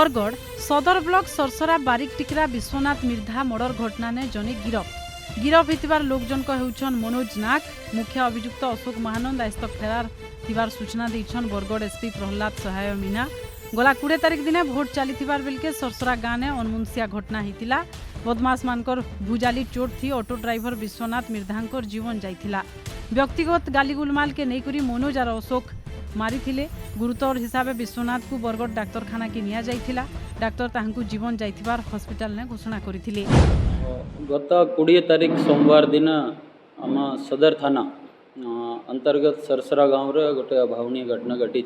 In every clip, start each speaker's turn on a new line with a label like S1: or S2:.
S1: बरगढ़ सदर ब्लॉक सरसरा बारिक टिकरा विश्वनाथ मिर्धा मर्डर घटना ने जने गिरफ होइतिबार लोक जनक हेउछन मनोज नाग। मुख्य अभियुक्त अशोक महानंद आस्तक फेरार थिबार सूचना देइछन बरगढ़ एसपी प्रहलाद सहाय मीना। गला 20 तारिख दिने भोट चलीथिबार बेलके सरसरा गाँव ने अनमुनसिया घटना होइतिला। बदमाश मानकर भुजाली चोट थी ऑटो ड्राइवर विश्वनाथ मिर्धांकर जीवन जाइथिला। व्यक्तिगत गालीगुलमाल के नेइकरी मनोज और अशोक मारिथिले। गुरुतर हिसाब विश्वनाथ को बरगढ़ डाक्तरखाना की निया जाइथिला। डाक्तर ताहांकु जीवन जाइथिबार हॉस्पिटल ने घोषणा करिथिले।
S2: गत 20 तारिख सोमवार दिन आम सदर थाना अंतर्गत सरसरा गाँव रे गोटे अभावनीय घटना घटी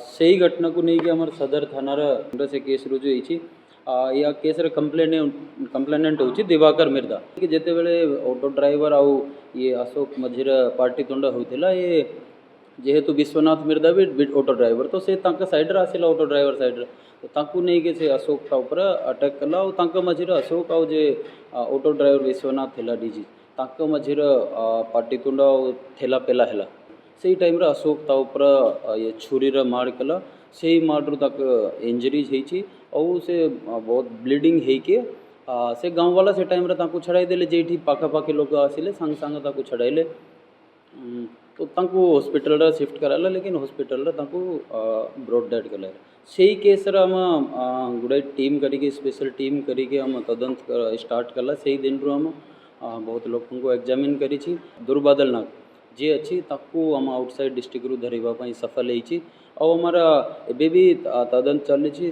S2: से ही घटना को नहीं कि आम सदर थानार से केस रुजु होती। या केस रे कंप्लेनेंट होची दिवाकर मिर्धा कि जेते बेले ऑटो ड्राइवर आउ ये अशोक मझीर पार्टीतुंड होइतिला। ये जेहेतु विश्वनाथ मिर्धा भी ऑटो ड्राइवर तो से तांका साइड रे आसिला ऑटो ड्राइवर साइड रे तो तांकु नहीं के से अशोक ता ऊपर अटैक कला और तांका मझीर अशोक आउ जे ऑटो ड्राइवर विश्वनाथ थिला डीजी तांका मझीर पार्टीतुंड थेला पेला हैला। से टाइम रे अशोक ता ऊपर ये छुरी रे मार कला। से मार तक इंजरीज होती और से बहुत ब्लीडिंग होके से गाँव वाला से टाइम रे तांकु छड़ाई देले। जेठी पाखापाखी लोग आसिले सांग सांग तांकु छड़ाइले तो तांकु हॉस्पिटल रे शिफ्ट कराला। लेकिन हॉस्पिटल रे तांकु ब्रॉड डेड कला। से केस रे हम गुड़ाई टीम करिके स्पेशल टीम करिके हम तदंत स्टार्ट कला। से दिन रो हम बहुत लोगों को एग्जामिन करी छी। दुर्बादल नाग जे अच्छी ताकू हम आउटसाइड डिस्ट्रिक्ट रु धरिबा पई सफल होइछि और हमारा एबे भी तदंत चली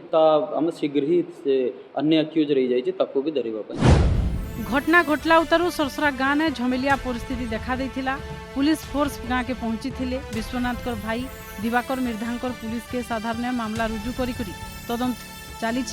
S2: हम शीघ्र ही से अन्य अक्यूज रही जाइए ताकू भी धरिबा पई।
S1: घटना घटला उतरु सरसरा गाँव ने झमेलिया परिस्थिति देखा देथिला। पुलिस फोर्स गाँव के पहुंची थिले। विश्वनाथ कर भाई दिवाकर मिर्धांकर पुलिस के साधारण मामला रुजु करी तदंत चली।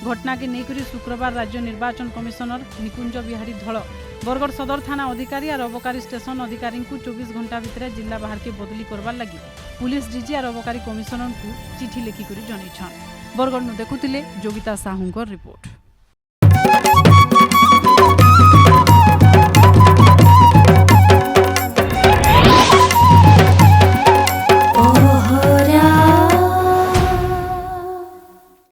S1: घटना के नेकरी शुक्रवार राज्य निर्वाचन कमिशनर निकुंज बिहारी धल बरगढ़ सदर थाना अधिकारी और अबकारी स्टेशन अधिकारी को 24 घंटा भितर जिला बाहर के बदली करवार लगी पुलिस डीजी और अबकारी कमिशनर को चिठी लिखिक जनईछन। बरगढ़ देखुले जोगिता साहू रिपोर्ट।